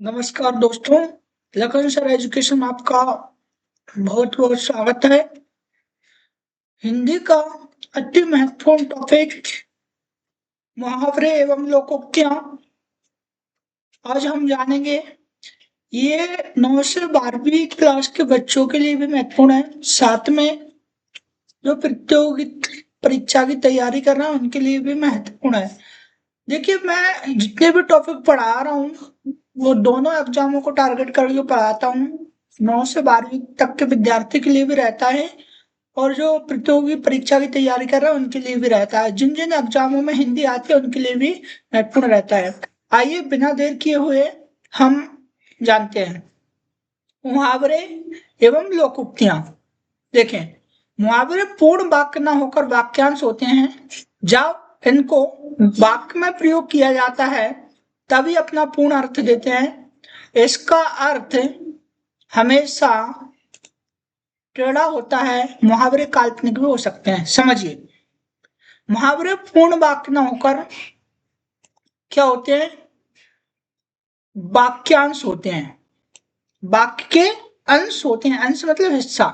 नमस्कार दोस्तों, Lakhan sir education में आपका बहुत बहुत स्वागत है। हिंदी का अति महत्वपूर्ण टॉपिक मुहावरे एवं लोकोक्तियां आज हम जानेंगे। ये 9 से 12वीं क्लास के बच्चों के लिए भी महत्वपूर्ण है, साथ में जो प्रतियोगिता परीक्षा की तैयारी कर रहे हैं उनके लिए भी महत्वपूर्ण है। देखिए, मैं जितने भी टॉपिक पढ़ा रहा हूँ वो दोनों एग्जामों को टारगेट करके पढ़ाता हूँ। 9 से 12वीं तक के विद्यार्थी के लिए भी रहता है और जो प्रतियोगी परीक्षा की तैयारी कर रहे हैं उनके लिए भी रहता है। जिन जिन एग्जामों में हिंदी आती है उनके लिए भी महत्वपूर्ण रहता है। आइए बिना देर किए हुए हम जानते हैं मुहावरे एवं लोकोक्तियां। देखें, मुहावरे पूर्ण वाक्य न होकर वाक्यांश होते हैं। जब इनको वाक्य में प्रयोग किया जाता है तभी अपना पूर्ण अर्थ देते हैं। इसका अर्थ हमेशा टेढ़ा होता है। मुहावरे काल्पनिक भी हो सकते हैं। समझिए, मुहावरे पूर्ण वाक्य न होकर क्या होते हैं? वाक्यांश होते हैं। वाक्य के अंश होते हैं। अंश मतलब हिस्सा।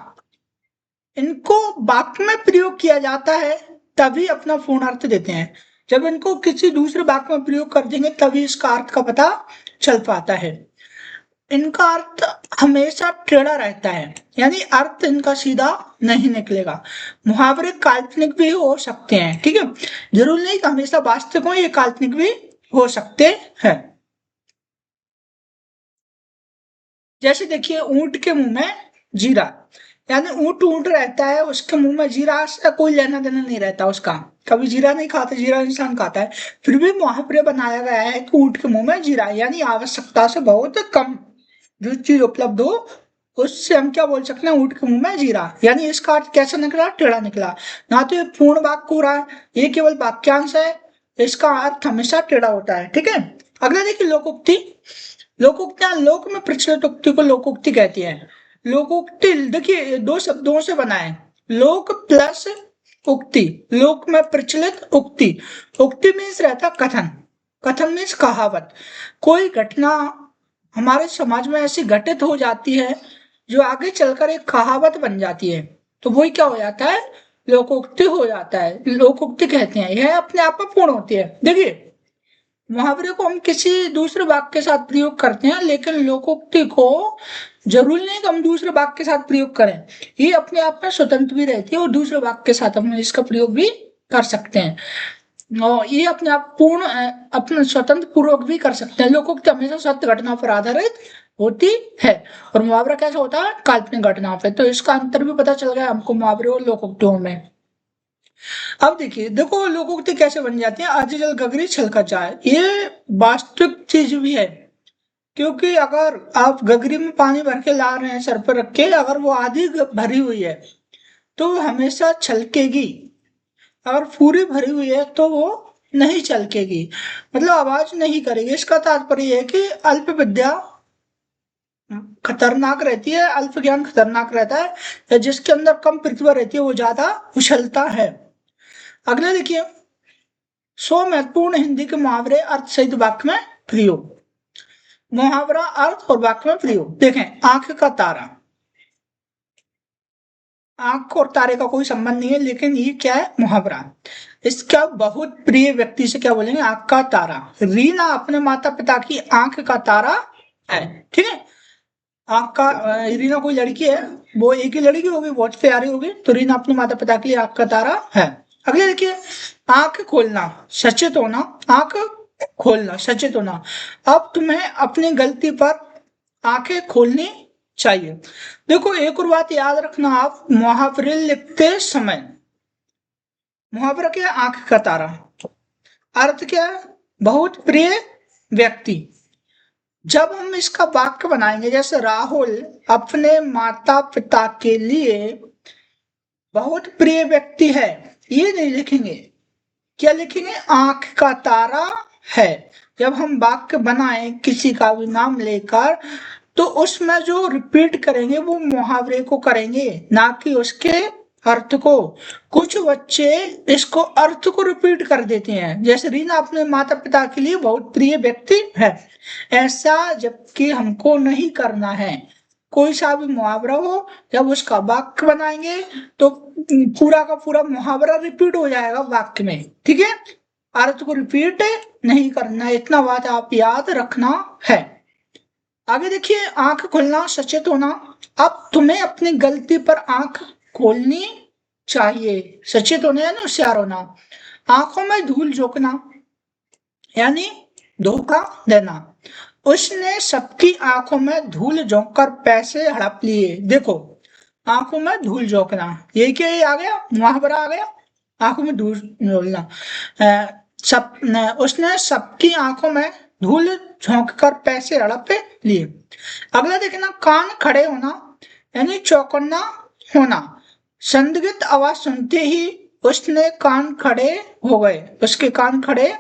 इनको वाक्य में प्रयोग किया जाता है तभी अपना पूर्ण अर्थ देते हैं। जब इनको किसी दूसरे वाक्य में प्रयोग कर देंगे तभी इसका अर्थ का पता चल पाता है। इनका अर्थ हमेशा टेढ़ा रहता है, यानी अर्थ इनका सीधा नहीं निकलेगा। मुहावरे काल्पनिक भी हो सकते हैं, ठीक है, जरूर नहीं कि हमेशा वास्तविक हो, ये काल्पनिक भी हो सकते हैं। जैसे देखिए, ऊंट के मुंह में जीरा, यानी ऊंट ऊंट रहता है, उसके मुंह में जीरा से कोई लेना देना नहीं रहता उसका। कभी जीरा नहीं खाता, जीरा इंसान खाता है, फिर भी मुहावरे बनाया गया है कि ऊंट के मुंह में जीरा, यानी आवश्यकता से बहुत कम जो चीज उपलब्ध हो उससे हम क्या बोल सकते हैं? ऊंट के मुंह में जीरा। यानी इसका अर्थ कैसा निकला? टेढ़ा निकला। ना तो ये पूर्ण वाक्य हो रहा है, ये केवल वाक्यांश है, इसका अर्थ हमेशा टेढ़ा होता है। ठीक है, अगला देखिए, लोकोक्ति। लोकोक्तियां लोक में प्रचलित उक्ति को लोकोक्ति कहती है। लोकोक्ति देखिए दो शब्दों से बना है, लोक प्लस उक्ति। लोक में प्रचलित उक्ति, उक्ति मीन्स रहता कथन, कथन मीन्स कहावत। कोई घटना हमारे समाज में ऐसी घटित हो जाती है जो आगे चलकर एक कहावत बन जाती है, तो वही क्या हो जाता है? लोकोक्ति हो जाता है। लोकोक्ति कहते हैं, यह अपने आप में पूर्ण होती है। देखिए, मुहावरे को हम किसी दूसरे वाक्य के साथ प्रयोग करते हैं, लेकिन लोकोक्ति को जरूरी नहीं कि हम दूसरे वाक्य के साथ प्रयोग करें। ये अपने आप में स्वतंत्र भी रहती है और दूसरे वाक्य के साथ हम इसका प्रयोग भी कर सकते हैं और ये अपने आप पूर्ण अपने स्वतंत्र पूर्वक भी कर सकते हैं। लोकोक्ति हमेशा सत्य घटना पर आधारित होती है और मुहावरा कैसा होता है? काल्पनिक घटना पे। तो इसका अंतर भी पता चल गया हमको मुहावरे और लोकोक्तियों में। अब देखिए, देखो लोकोक्ति कैसे बन जाती है। आधी जल गगरी छलका चाय, ये वास्तविक चीज भी है, क्योंकि अगर आप गगरी में पानी भर के ला रहे हैं सर पर रख के, अगर वो आधी भरी हुई है तो वो हमेशा छलकेगी, अगर पूरी भरी हुई है तो वो नहीं छलकेगी, मतलब आवाज नहीं करेगी। इसका तात्पर्य है कि अल्प विद्या खतरनाक रहती है, अल्प ज्ञान खतरनाक रहता है, जिसके अंदर कम प्रतिभा रहती है वो ज्यादा उछलता है। अगला देखिए, 100 महत्वपूर्ण हिंदी के मुहावरे अर्थ सहित वाक्य में प्रयोग। मुहावरा अर्थ और वाक्य में प्रयोग। देखें, आंख का तारा, आंख और तारे का कोई संबंध नहीं है, लेकिन ये क्या है? मुहावरा। इसका बहुत प्रिय व्यक्ति से क्या बोलेंगे? आंख का तारा। रीना अपने माता पिता की आंख का तारा है, ठीक है। आंख का रीना कोई लड़की है, वो एक ही लड़की होगी, बहुत प्यारी होगी, तो रीना अपने माता पिता के लिए आंख का तारा है। अगले देखिए, आंख खोलना, सचेत होना। आंख खोलना, सचेत होना। अब तुम्हें अपनी गलती पर आंखें खोलनी चाहिए। देखो, एक और बात याद रखना, आप मुहावरे लिखते समय, मुहावरा क्या है? आंख का तारा। अर्थ क्या है? बहुत प्रिय व्यक्ति। जब हम इसका वाक्य बनाएंगे, जैसे राहुल अपने माता पिता के लिए बहुत प्रिय व्यक्ति है, ये नहीं लिखेंगे, क्या लिखेंगे? आंख का तारा है। जब हम वाक्य बनाएं किसी का भी नाम लेकर, तो उसमें जो रिपीट करेंगे वो मुहावरे को करेंगे, ना कि उसके अर्थ को। कुछ बच्चे इसको अर्थ को रिपीट कर देते हैं, जैसे रीना अपने माता पिता के लिए बहुत प्रिय व्यक्ति है, ऐसा जबकि हमको नहीं करना है। कोई सा भी मुहावरा हो, जब उसका वाक्य बनाएंगे तो पूरा का पूरा मुहावरा रिपीट हो जाएगा वाक्य में, ठीक है। अर्थ को रिपीट नहीं करना, इतना बात आप याद रखना है। आगे देखिए, आंख खोलना, सचेत होना। अब तुम्हें अपनी गलती पर आंख खोलनी चाहिए। सचेत होना यानी होशियार होना। आंखों में धूल झोंकना यानी धोखा देना। उसने सबकी आंखों में धूल झोंक कर पैसे हड़प लिए। देखो, आंखों में धूल झोंकना, ये क्या, ये आ गया मुहावरा आ गया, आंखों में धूल झोंकना। उसने सबकी आंखों में धूल झोंक कर पैसे हड़प लिए। अगला देखना, कान खड़े होना यानी चौकन्ना होना। संदिग्ध आवाज सुनते ही उसने कान खड़े हो गए, उसके कान खड़े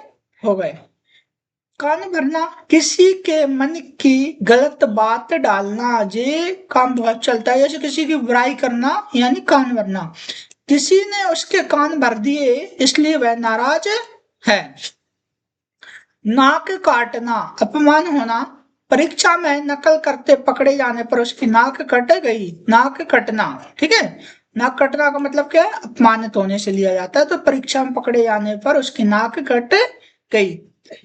हो गए। कान भरना, किसी के मन की गलत बात डालना, ये काम बहुत चलता है, जैसे किसी की बुराई करना यानी कान भरना। किसी ने उसके कान भर दिए इसलिए वह नाराज है। नाक काटना, अपमान होना। परीक्षा में नकल करते पकड़े जाने पर उसकी नाक कट गई। नाक कटना, ठीक है। नाक कटना का मतलब क्या है, अपमानित होने से लिया जाता है। तो परीक्षा में पकड़े जाने पर उसकी नाक कट गई,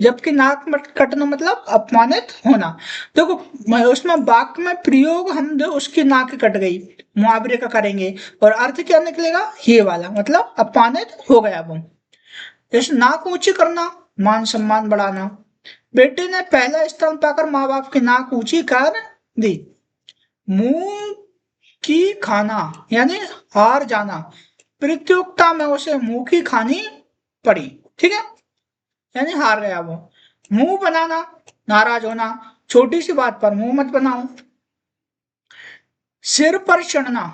जबकि नाक कटना मतलब अपमानित होना। देखो, उसमें वाक्य में प्रयोग हम उसकी नाक कट गई मुहावरे का करेंगे, और अर्थ क्या निकलेगा, ये वाला, मतलब अपमानित हो गया वो। जैसे नाक ऊंची करना, मान सम्मान बढ़ाना। बेटे ने पहला स्थान पाकर माँ बाप की नाक ऊंची कर दी। मुंह की खाना यानी हार जाना। प्रतियोगिता में उसे मुंह की खानी पड़ी, ठीक है, यानी हार गया वो। मुंह बनाना, नाराज होना, छोटी सी बात पर मुंह मत बनाओ। सिर पर चढ़ना,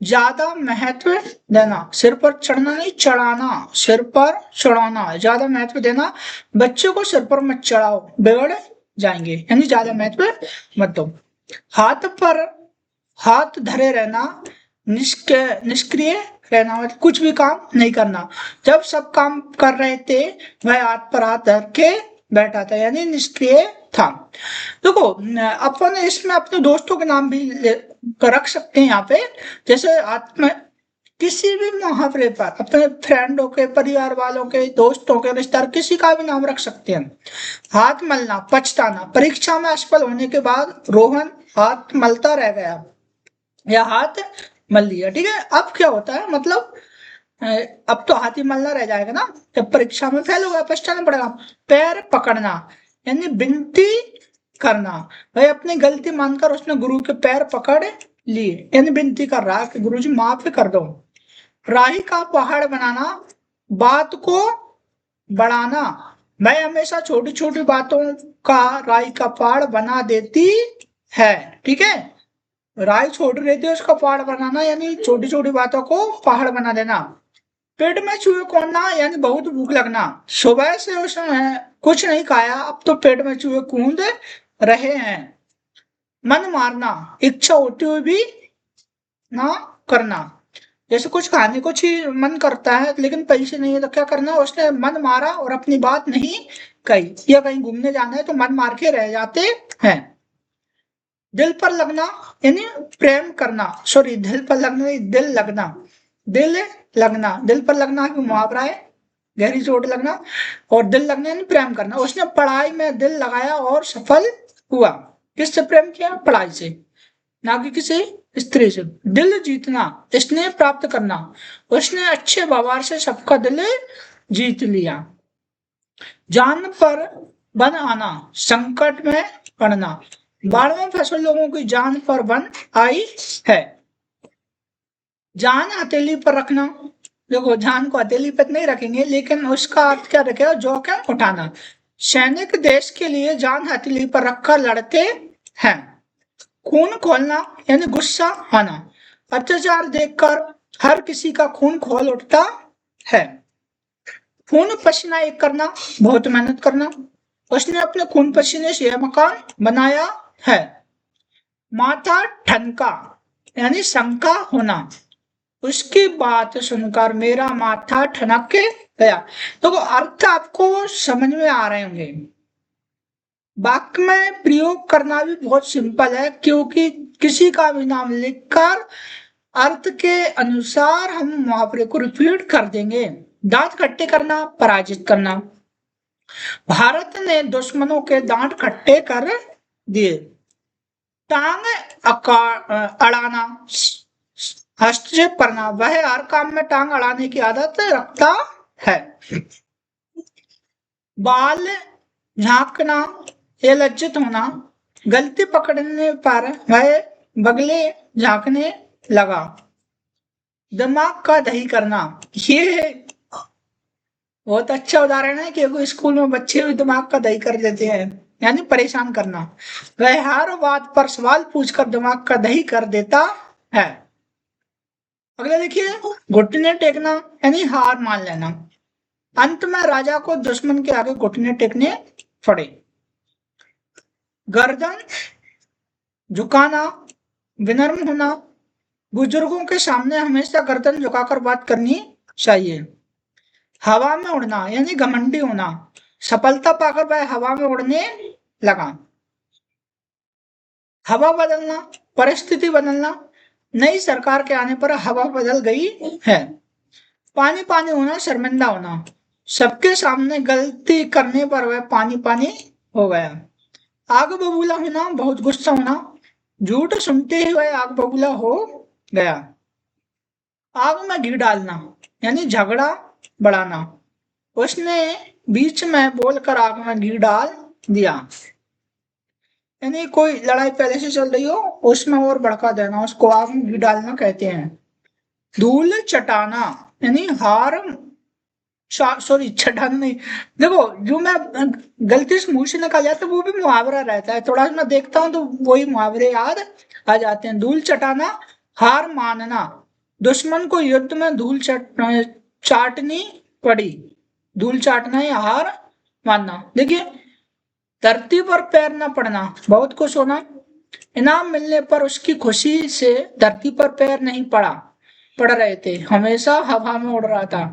ज्यादा महत्व देना। सिर पर चढ़ना नहीं, चढ़ाना, सिर पर चढ़ाना, ज्यादा महत्व देना। बच्चों को सिर पर मत चढ़ाओ, बिगड़ जाएंगे, यानी ज्यादा महत्व मत दो। हाथ पर हाथ धरे रहना, निष्क्रिय रहना, मतलब कुछ भी काम नहीं करना। जब सब काम कर रहे थे वह हाथ पर हाथ धर के बैठा था, यानी निष्क्रिय था। देखो, अपन इसमें अपने दोस्तों के नाम भी रख सकते हैं यहाँ पे। जैसे आत्म किसी भी मुहावरे पर अपने फ्रेंडों के, परिवार वालों के, दोस्तों के, रिश्तेदार, किसी का भी नाम रख सकते हैं। हाथ मलना, पछताना। परीक्षा में असफल होने के बाद रोहन हाथ मलता रह गया या हाथ मल लिया, ठीक है। अब क्या होता है, मतलब अब तो हाथ ही मलना रह जाएगा ना, जब परीक्षा में फेल हो गया पछताना पड़ेगा। पैर पकड़ना यानी विनती करना। भाई अपनी गलती मानकर उसने गुरु के पैर पकड़ लिए, यानी विनती कर रहा है कि गुरु जी माफ कर दो। राही का पहाड़ बनाना, बात को बढ़ाना। मैं हमेशा छोटी छोटी बातों का राही का पहाड़ बना देती है, ठीक है। राई छोड़ रही थी, उसका पहाड़ बनाना यानी छोटी छोटी बातों को पहाड़ बना देना। पेट में चूहे कूदना यानी बहुत भूख लगना। सुबह से उसने कुछ नहीं खाया, अब तो पेट में चूहे कूद रहे हैं। मन मारना, इच्छा होती हुई भी ना करना। जैसे कुछ खाने को ही मन करता है लेकिन पैसे नहीं है तो क्या करना, उसने मन मारा और अपनी बात नहीं कही। या कहीं घूमने जाना है तो मन मार के रह जाते हैं। दिल पर लगना यानी प्रेम करना, सॉरी दिल पर लगना नहीं, दिल लगना। दिल लगना, दिल पर लगना भी मुहावरा है, गहरी चोट लगना। और दिल लगना यानी प्रेम करना। उसने पढ़ाई में दिल लगाया और सफल हुआ। किससे प्रेम किया, पढ़ाई से, ना कि किसी स्त्री से। दिल जीतना, स्नेह प्राप्त करना। उसने अच्छे व्यवहार से सबका दिल जीत लिया। जान पर बन आना, संकट में पड़ना। बाढ़ में फंसे लोगों की जान पर बन आई है। जान हथेली पर रखना, देखो जान को हथेली पर नहीं रखेंगे लेकिन उसका अर्थ क्या रखेगा, जोखिम उठाना। सैनिक देश के लिए जान हथेली पर रखकर लड़ते हैं। खून खोलना यानी गुस्सा आना। अत्याचार देखकर हर किसी का खून खोल उठता है। खून पसीना एक करना, बहुत मेहनत करना। उसने अपने खून पसीने से यह मकान बनाया है। माथा ठनका यानी शंका होना। उसकी बात सुनकर मेरा माथा ठनक गया। तो अर्थ आपको समझ में आ रहे होंगे। वाक्य में प्रयोग करना भी बहुत सिंपल है, क्योंकि किसी का भी नाम लिखकर अर्थ के अनुसार हम मुहावरे को रिपीट कर देंगे। दांत खट्टे करना, पराजित करना। भारत ने दुश्मनों के दांत खट्टे कर दिए। टांग अड़ाना, हस्तक्षेप करना, वह हर काम में टांग अड़ाने की आदत रखता है। बाल झांकना या लज्जित होना, गलती पकड़ने पर वह बगले झांकने लगा। दिमाग का दही करना, ये बहुत अच्छा उदाहरण है, क्योंकि स्कूल में बच्चे भी दिमाग का दही कर देते हैं, यानी परेशान करना। वह हर बात पर सवाल पूछकर दिमाग का दही कर देता है। अगला देखिए, घुटने टेकना यानी हार मान लेना। अंत में राजा को दुश्मन के आगे घुटने टेकने पड़े। गर्दन झुकाना, विनम्र होना। बुजुर्गों के सामने हमेशा गर्दन झुकाकर बात करनी चाहिए। हवा में उड़ना यानी घमंडी होना, सफलता पाकर वह हवा में उड़ने लगा। हवा बदलना, परिस्थिति बदलना, नई सरकार के आने पर हवा बदल गई है। पानी पानी होना, शर्मिंदा होना, सबके सामने गलती करने पर वह पानी पानी हो गया। आग बबूला होना, बहुत गुस्सा होना, झूठ सुनते ही वह आग बबूला हो गया। आग में घी डालना यानी झगड़ा बढ़ाना, उसने बीच में बोलकर आग में घी डाल दिया। यानी कोई लड़ाई पहले से चल रही हो, उसमें और भड़का देना, उसको आग में घी डालना कहते हैं। धूल चटाना यानी हार, सॉरी चटाना नहीं, देखो जो मैं गलती से मुंह से निकाल जाता वो भी मुहावरा रहता है, थोड़ा मैं देखता हूँ तो वही मुहावरे याद आ जाते हैं। धूल चटाना, हार मानना, दुश्मन को युद्ध में धूल चाटनी पड़ी। धूल चाटना या हार मानना। देखिए, धरती पर पैर न पड़ना, बहुत खुश होना, इनाम मिलने पर उसकी खुशी से धरती पर पैर नहीं पड़ रहे थे, हमेशा हवा में उड़ रहा था।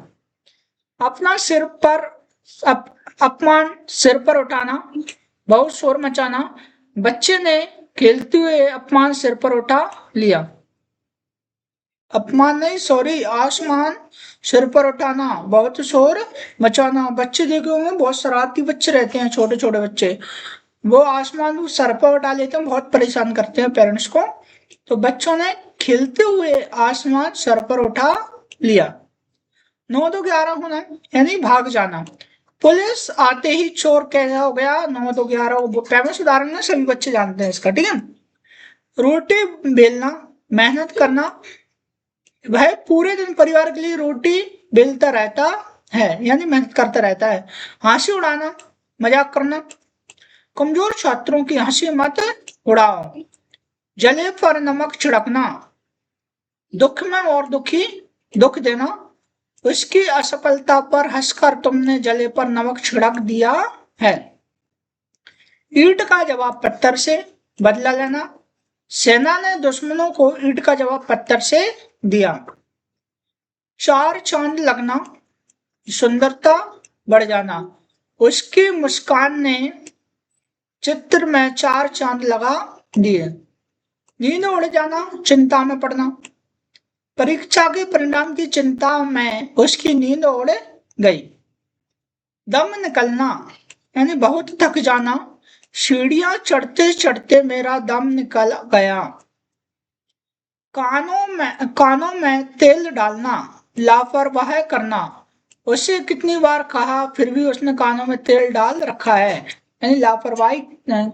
अपना सिर पर अपमान सिर पर उठाना, बहुत शोर मचाना, बच्चे ने खेलते हुए अपमान सिर पर उठा लिया। अपमान नहीं, सॉरी, आसमान सिर पर उठाना, बहुत शोर मचाना। बच्चे देखे होंगे, बहुत शरारती बच्चे रहते हैं, छोटे छोटे बच्चे, वो आसमान सर पर उठा लेते हैं, बहुत परेशान करते हैं पेरेंट्स को। तो बच्चों ने खेलते हुए आसमान सर पर उठा लिया। 9-2-11 होना यानी भाग जाना। पुलिस आते ही चोर कैसा हो गया, 9-2-11 फेमस उदाहरण है, सभी बच्चे जानते हैं इसका, ठीक है। रोटी बेलना, मेहनत करना, वह पूरे दिन परिवार के लिए रोटी बेलता रहता है, यानी मेहनत करता रहता है। हंसी उड़ाना, मजाक करना, कमजोर छात्रों की हंसी मत उड़ाओ। जले पर नमक छिड़कना, दुख में और दुख देना, उसकी असफलता पर हंसकर तुमने जले पर नमक छिड़क दिया है। ईंट का जवाब पत्थर से, बदला लेना, सेना ने दुश्मनों को ईंट का जवाब पत्थर से दिया। चार चांद लगना, सुंदरता बढ़ जाना, उसकी मुस्कान ने चित्र में 4 चांद लगा दिए। नींद उड़ जाना, चिंता में पड़ना, परीक्षा के परिणाम की चिंता में उसकी नींद उड़ गई। दम निकलना यानी बहुत थक जाना, सीढ़ियां चढ़ते चढ़ते मेरा दम निकल गया। कानों में तेल डालना, लापरवाह करना, उसे कितनी बार कहा फिर भी उसने कानों में तेल डाल रखा है, यानी लापरवाही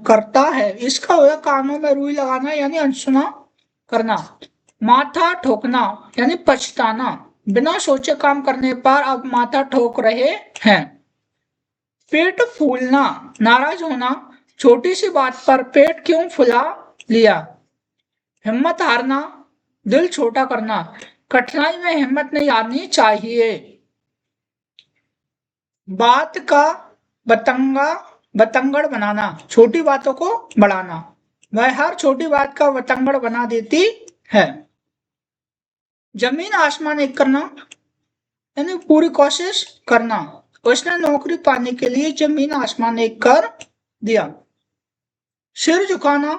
करता है। इसका होगा कानों में रुई लगाना यानी अनसुना करना। माथा ठोकना यानी पछताना, बिना सोचे काम करने पर अब माथा ठोक रहे हैं। पेट फूलना, नाराज होना, छोटी सी बात पर पेट क्यों फुला लिया। हिम्मत हारना, दिल छोटा करना, कठिनाई में हिम्मत नहीं हारनी चाहिए। बात का बतंगड़ बनाना, छोटी बातों को बढ़ाना, वह हर छोटी बात का बतंगड़ बना देती है। जमीन आसमान एक करना यानी पूरी कोशिश करना। उसने नौकरी पाने के लिए जमीन आसमान एक कर दिया। सिर झुकाना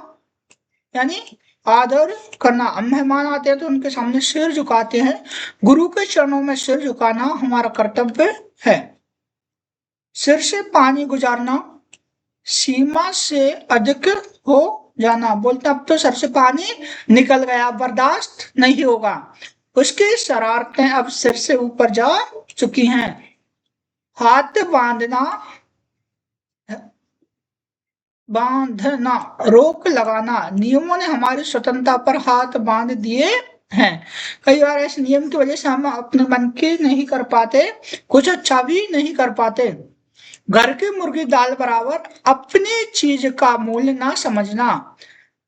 यानी आदर करना। अब मेहमान आते हैं तो उनके सामने सिर झुकाते हैं। गुरु के चरणों में सिर झुकाना हमारा कर्तव्य है। सिर से पानी गुजारना, सीमा से अधिक हो जाना। बोलते अब तो सर से पानी निकल गया, बर्दाश्त नहीं होगा। उसकी शरारतें अब सिर से ऊपर जा चुकी हैं। हाथ बांधना, रोक लगाना। नियमों ने हमारी स्वतंत्रता पर हाथ बांध दिए हैं। कई बार ऐसे नियम की वजह से हम अपने मन की नहीं कर पाते, कुछ अच्छा भी नहीं कर पाते। घर की मुर्गी दाल बराबर। अपनी चीज का मूल्य ना समझना।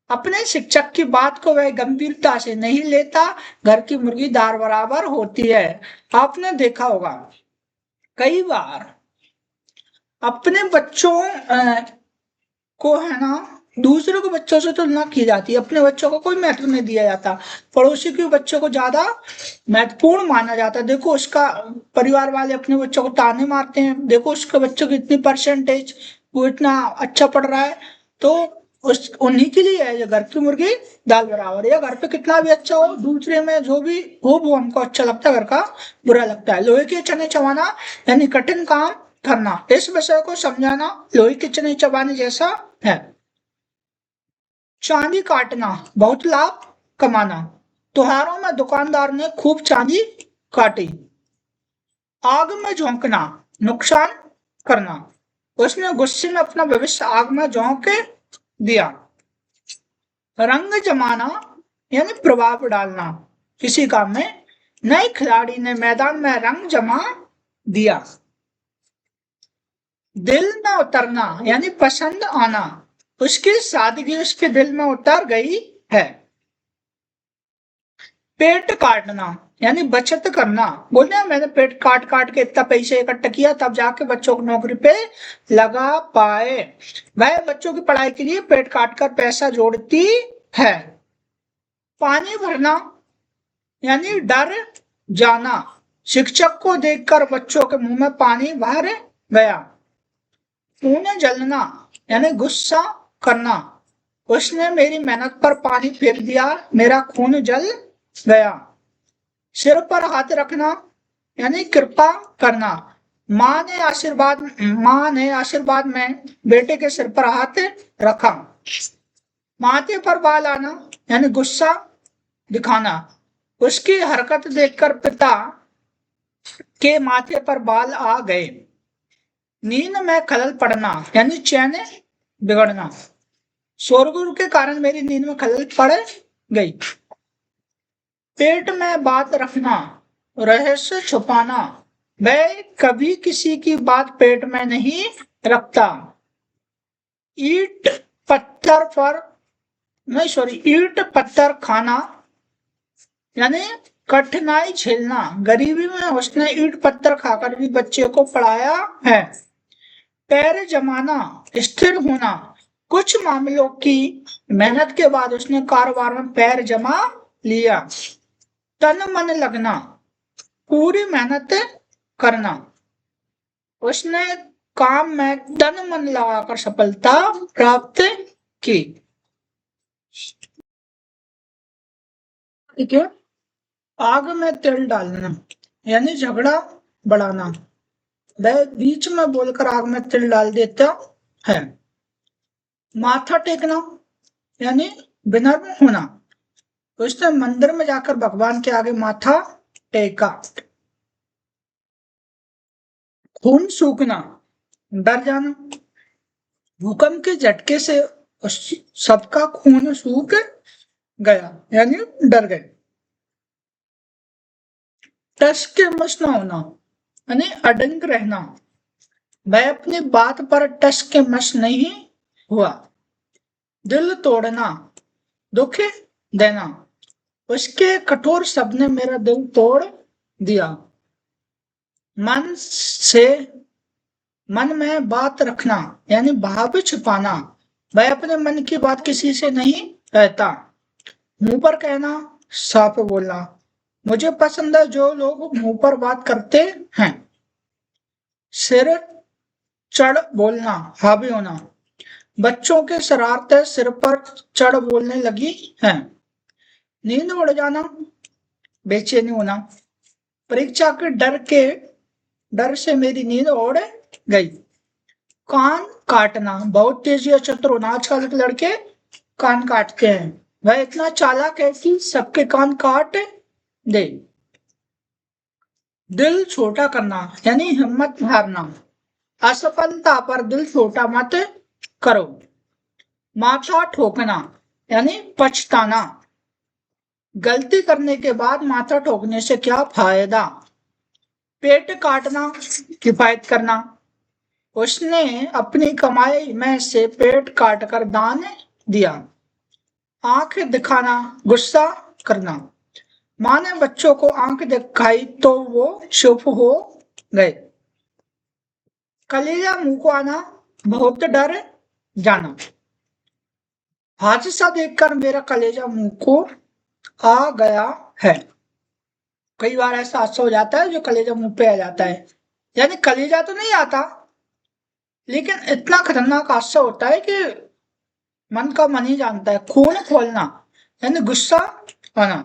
अपने शिक्षक की बात को वह गंभीरता से नहीं लेता। घर की मुर्गी दाल बराबर होती है। आपने देखा होगा कई बार अपने बच्चों को है ना दूसरों के बच्चों से तुलना की जाती है। अपने बच्चों को कोई महत्व नहीं दिया जाता, पड़ोसी के बच्चों को ज्यादा महत्वपूर्ण माना जाता है। देखो उसका परिवार वाले अपने बच्चों को ताने मारते हैं, देखो उसके बच्चों की इतनी परसेंटेज, वो इतना अच्छा पढ़ रहा है। तो उस उन्हीं के लिए है ये घर की मुर्गी दाल बराबर। या घर पे कितना भी अच्छा हो, दूसरे में जो भी हो वो हमको अच्छा लगता है, घर का बुरा लगता है। लोहे के चने चबाना यानी कठिन काम करना। इस विषय को समझाना लोहे के चने चबाने जैसा है। चांदी काटना, बहुत लाभ कमाना। त्योहारों में दुकानदार ने खूब चांदी काटी। आग में झोंकना, नुकसान करना। उसने गुस्से में अपना भविष्य आग में झोंक दिया। रंग जमाना यानी प्रभाव डालना किसी काम में। नए खिलाड़ी ने मैदान में रंग जमा दिया। दिल में उतरना यानी पसंद आना। उसकी सादगी उसके दिल में उतर गई है। पेट काटना यानी बचत करना। बोलते हैं मैंने पेट काट काट के इतना पैसे इकट्ठा किया तब जाके बच्चों को नौकरी पे लगा पाए। वह बच्चों की पढ़ाई के लिए पेट काट कर पैसा जोड़ती है। पानी भरना यानी डर जाना। शिक्षक को देखकर बच्चों के मुंह में पानी भर गया। खून जलना यानी गुस्सा करना। उसने मेरी मेहनत पर पानी फेर दिया, मेरा खून जल गया। सिर पर हाथ रखना यानी कृपा करना। माँ ने आशीर्वाद में बेटे के सिर पर हाथ रखा। माथे पर बाल आना यानी गुस्सा दिखाना। उसकी हरकत देखकर पिता के माथे पर बाल आ गए। नींद में खलल पड़ना यानी चैन बिगड़ना। शोरगुल के कारण मेरी नींद में खलल पड़ गई। पेट में बात रखना, रहस्य छुपाना। मैं कभी किसी की बात पेट में नहीं रखता। ईट पत्थर खाना यानी कठिनाई झेलना। गरीबी में उसने ईट पत्थर खाकर भी बच्चे को पढ़ाया है। पैर जमाना, स्थिर होना। कुछ मामलों की मेहनत के बाद उसने कारोबार में पैर जमा लिया। तन मन लगना, पूरी मेहनत करना। उसने काम में तन मन लगाकर सफलता प्राप्त की। ठीक है। आग में तेल डालना यानी झगड़ा बढ़ाना। वह बीच में बोलकर आग में तिल डाल देता है। माथा टेकना यानी विनम्र होना। उसने मंदिर में जाकर भगवान के आगे माथा टेका। खून सूखना, डर जाना। भूकंप के झटके से सबका खून सूख गया यानी डर गए। टस के मस न होना यानी अडंग रहना। वह अपनी बात पर टस के मस नहीं हुआ। दिल तोड़ना, दुख देना। उसके कठोर शब्द ने मेरा दिल तोड़ दिया। मन में बात रखना यानी भाव छुपाना। वह अपने मन की बात किसी से नहीं कहता। मुंह पर कहना, साफ बोलना। मुझे पसंद है जो लोग मुंह पर बात करते हैं। सिर चढ़ बोलना, हावी होना। बच्चों की शरारतें सिर पर चढ़ बोलने लगी हैं। नींद उड़ जाना, बेचैनी होना। परीक्षा के डर से मेरी नींद उड़ गई। कान काटना, बहुत तेजी या चतुर होना। आजकल के लड़के कान काटते हैं। वह इतना चालाक है कि सबके कान काट दे। दिल छोटा करना यानी हिम्मत हारना। असफलता पर दिल छोटा मत करो। माथा ठोकना यानी पछताना। गलती करने के बाद माथा ठोकने से क्या फायदा। पेट काटना, किफायत करना। उसने अपनी कमाई में से पेट काटकर दान दिया। आंख दिखाना, गुस्सा करना। माँ ने बच्चों को आंख दिखाई तो वो चुप हो गए। कलेजा मुंह को आना, बहुत डर जाना। हादसा देखकर मेरा कलेजा मुंह को आ गया है। कई बार ऐसा हादसा हो जाता है जो कलेजा मुंह पे आ जाता है। यानी कलेजा तो नहीं आता, लेकिन इतना खतरनाक हादसा होता है कि मन का मन ही जानता है। खून खोलना यानी गुस्सा आना।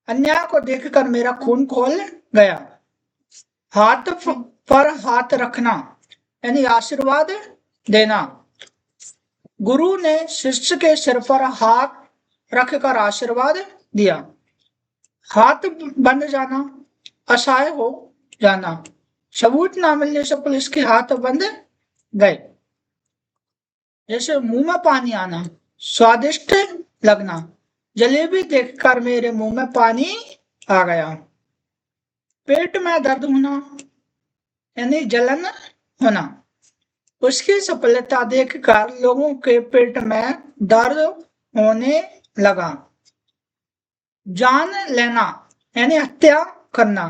अन्याय को देखकर मेरा खून खोल गया। हाथ पर हाथ रखना यानी आशीर्वाद देना। गुरु ने शिष्य के सिर पर हाथ रखकर आशीर्वाद दिया। हाथ बंद जाना, असहाय हो जाना। सबूत ना मिलने से पुलिस के हाथ बंद गए। जैसे मुंह में पानी आना, स्वादिष्ट लगना। जलेबी देखकर मेरे मुंह में पानी आ गया। पेट में दर्द होना यानी जलन होना। उसकी सफलता देखकर लोगों के पेट में दर्द होने लगा। जान लेना यानी हत्या करना।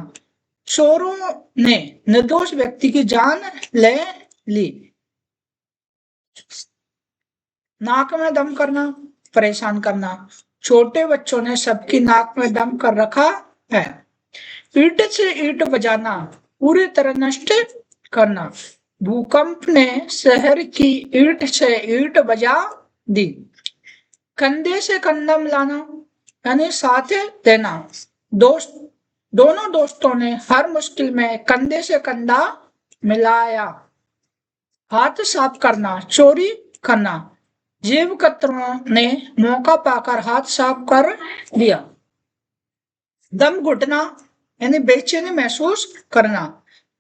चोरों ने निर्दोष व्यक्ति की जान ले ली। नाक में दम करना, परेशान करना। छोटे बच्चों ने सबकी नाक में दम कर रखा है। ईंट से ईंट बजाना, पूरी तरह नष्ट करना। भूकंप ने शहर की ईंट से ईंट बजा दी। कंधे से कंधा मिलाना यानी साथ देना। दोनों दोस्तों ने हर मुश्किल में कंधे से कंधा मिलाया। हाथ साफ करना, चोरी करना। जेब कतरों ने मौका पाकर हाथ साफ कर दिया। दम घुटना यानी बेचैनी महसूस करना।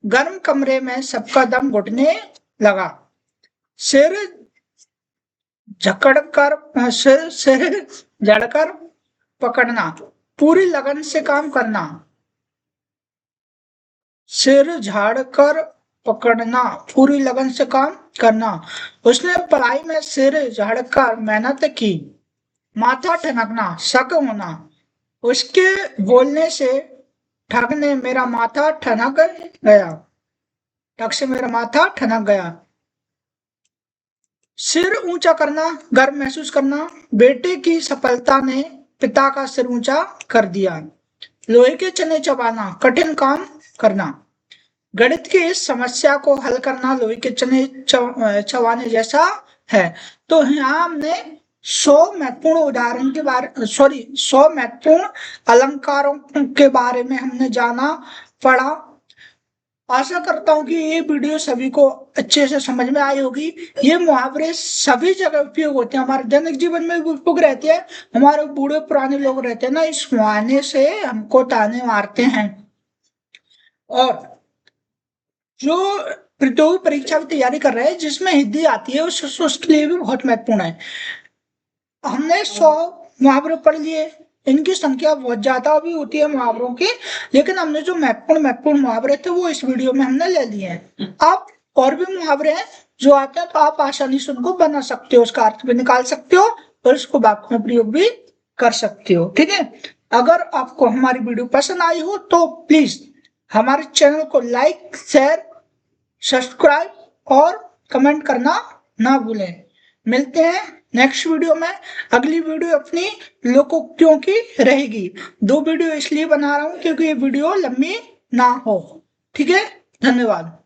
गर्म कमरे में सबका दम घुटने लगा। सिर सिर जड़कर पकड़ना, पूरी लगन से काम करना। सिर झाड़कर पकड़ना, पूरी लगन से काम करना। उसने पढ़ाई में सिर झाड़कर मेहनत की। माथा ठनकना, शक होना। उसके बोलने से ठग ने मेरा माथा ठनक गया। ठग से मेरा माथा ठनक गया। सिर ऊंचा करना, गर्व महसूस करना। बेटे की सफलता ने पिता का सिर ऊंचा कर दिया। लोहे के चने चबाना, कठिन काम करना। गणित की इस समस्या को हल करना लोहे के चने चबाने जैसा है। तो यहाँ हमने 100 महत्वपूर्ण उदाहरण के बारे 100 महत्वपूर्ण अलंकारों के बारे में हमने जाना, पढ़ा। आशा करता हूँ कि ये वीडियो सभी को अच्छे से समझ में आई होगी। ये मुहावरे सभी जगह उपयोग होते हैं, हमारे दैनिक जीवन में भी उपयोग रहते हैं। हमारे बूढ़े पुराने लोग रहते हैं ना, इस मुहावरे से हमको ताने मारते हैं। और जो प्रतियोगी परीक्षा की तैयारी कर रहे हैं जिसमें हिंदी आती है उसके लिए भी बहुत महत्वपूर्ण है। हमने 100 मुहावरे पढ़ लिए। इनकी संख्या बहुत ज्यादा भी होती है मुहावरों की, लेकिन हमने जो महत्वपूर्ण मुहावरे थे वो इस वीडियो में हमने ले लिए हैं। आप और भी मुहावरे हैं जो आते हैं तो आप आसानी से उनको बना सकते हो, उसका अर्थ भी निकाल सकते हो और इसको वाक्य में प्रयोग भी कर सकते हो। ठीक है, अगर आपको हमारी वीडियो पसंद आई हो तो प्लीज हमारे चैनल को लाइक, शेयर, सब्सक्राइब और कमेंट करना ना भूलें। मिलते हैं नेक्स्ट वीडियो में अगली वीडियो अपनी लोकोक्तियों की रहेगी। 2 वीडियो इसलिए बना रहा हूं क्योंकि ये वीडियो लंबी ना हो। ठीक है, धन्यवाद।